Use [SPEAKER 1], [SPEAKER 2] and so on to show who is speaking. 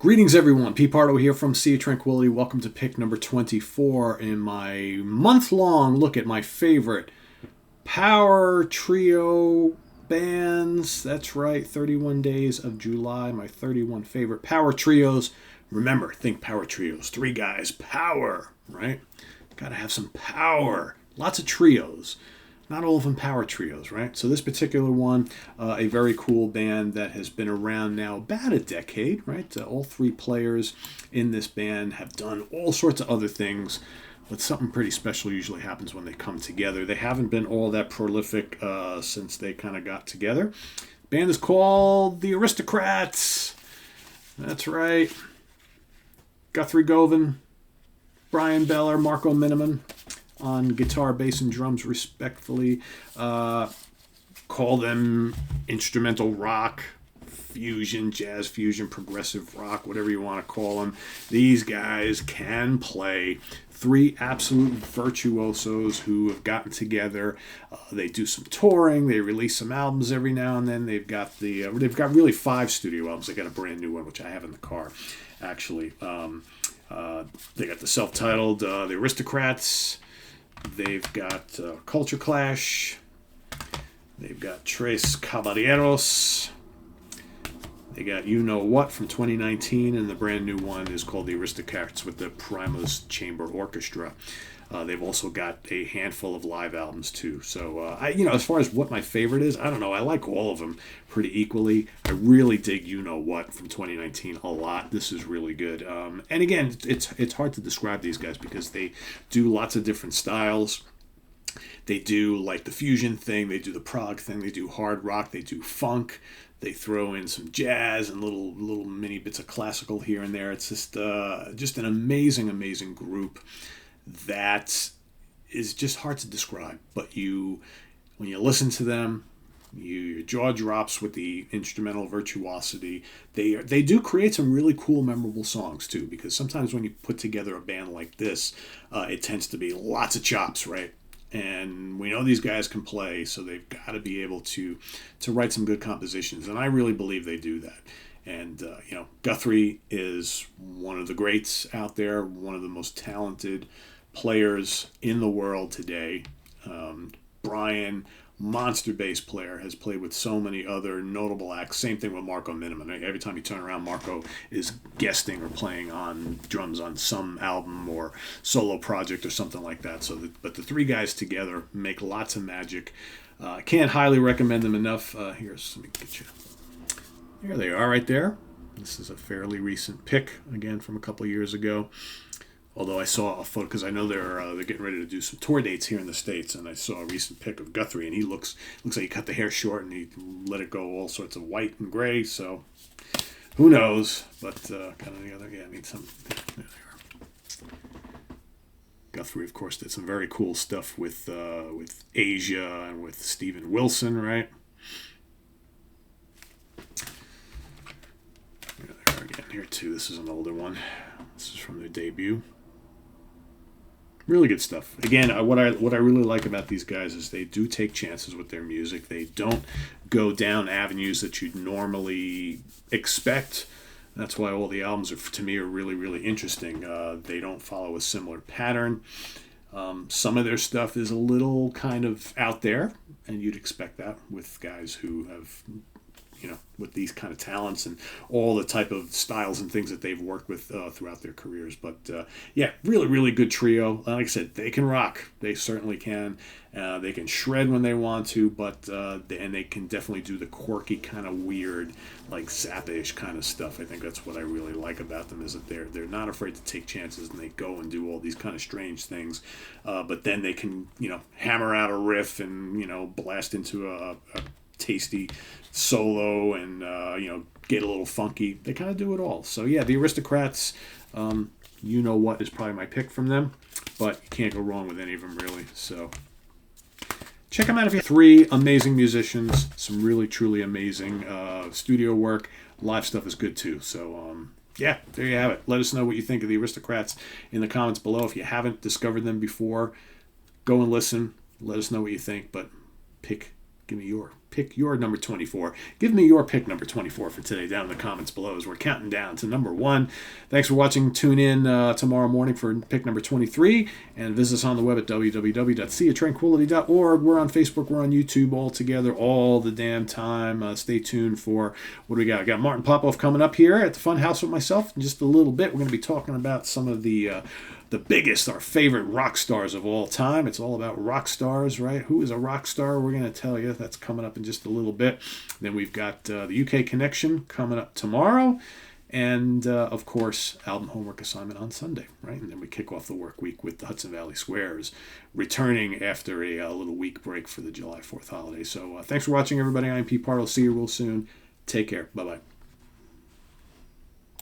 [SPEAKER 1] Greetings, everyone. Pete Pardo here from Sea of Tranquility. Welcome to pick number 24 in my month-long look at my favorite power trio bands. That's right, 31 days of July, my 31 favorite power trios. Remember, think power trios. Three guys, power, right? Gotta have some power. Lots of trios. Not all of them power trios, right? So this particular one, a very cool band that has been around now about a decade, right? All three players in this band have done all sorts of other things, but something pretty special usually happens when they come together. They haven't been all that prolific since they kind of got together. The band is called the Aristocrats. That's right. Guthrie Govan, Brian Beller, Marco Miniman on guitar, bass, and drums, respectfully. Call them instrumental rock, fusion, jazz fusion, progressive rock, whatever you want to call them. These guys can play. Three absolute virtuosos who have gotten together. They do some touring. They release some albums every now and then. They've got really 5 studio albums. They got a brand new one, which I have in the car, actually. They got the self-titled The Aristocrats. They've got Culture Clash. They've got Tres Caballeros. They got You Know What from 2019, and the brand new one is called The Aristocrats with the Primus Chamber Orchestra. They've also got a handful of live albums too. So, as far as what my favorite is, I don't know. I like all of them pretty equally. I really dig You Know What from 2019 a lot. This is really good. And again, it's hard to describe these guys because they do lots of different styles. They do like the fusion thing. They do the prog thing. They do hard rock. They do funk. They throw in some jazz and little mini bits of classical here and there. It's just an amazing group that is just hard to describe. But when you listen to them, your jaw drops with the instrumental virtuosity. They do create some really cool, memorable songs too. Because sometimes when you put together a band like this, it tends to be lots of chops, right? And we know these guys can play, so they've got to be able to write some good compositions. And I really believe they do that. And, Guthrie is one of the greats out there, one of the most talented players in the world today. Brian, monster bass player, has played with so many other notable acts. Same thing with Marco Miniman. Every time you turn around, Marco is guesting or playing on drums on some album or solo project or something like that. But the three guys together make lots of magic. Can't highly recommend them enough. Let me get you. There they are right there. This is a fairly recent pick, again, from a couple years ago. Although I saw a photo, because I know they're getting ready to do some tour dates here in the States, and I saw a recent pic of Guthrie, and he looks like he cut the hair short and he let it go all sorts of white and gray. So who knows? But kind of the other, I need some. There they are. Guthrie, of course, did some very cool stuff with Asia and with Steven Wilson, right? There they are again here too. This is an older one. This is from their debut. Really good stuff. Again, what I really like about these guys is they do take chances with their music. They don't go down avenues that you'd normally expect. That's why all the albums to me are really interesting. They don't follow a similar pattern. Some of their stuff is a little kind of out there, and you'd expect that with guys who have, with these kind of talents and all the type of styles and things that they've worked with throughout their careers. But really good trio. Like I said, they can rock. They certainly can. They can shred when they want to, but and they can definitely do the quirky kind of weird, like Zappa-ish kind of stuff. I think that's what I really like about them, is that they're not afraid to take chances, and they go and do all these kind of strange things. But then they can hammer out a riff and blast into a tasty solo and get a little funky. They kind of do it all. So yeah, the Aristocrats, You Know What is probably my pick from them, but you can't go wrong with any of them really. So check them out if you have. 3 amazing musicians, some really truly amazing studio work. Live stuff is good too. So there you have it. Let us know what you think of the Aristocrats in the comments below. If you haven't discovered them before, go and listen. Let us know what you think, but pick Give me your pick, your number 24. Give me your pick number 24 for today down in the comments below as we're counting down to number 1. Thanks for watching. Tune in tomorrow morning for pick number 23, and visit us on the web at www.seatranquility.org. We're on Facebook. We're on YouTube all together all the damn time. Stay tuned for what do we got? I got Martin Popoff coming up here at the Fun House with myself in just a little bit. We're going to be talking about some of the biggest, our favorite rock stars of all time. It's all about rock stars, right? Who is a rock star? We're going to tell you. That's coming up in just a little bit. Then we've got the UK Connection coming up tomorrow. And, of course, album homework assignment on Sunday, right? And then we kick off the work week with the Hudson Valley Squares, returning after a little week break for the July 4th holiday. So thanks for watching, everybody. I'm Pete Pardo. See you real soon. Take care. Bye-bye.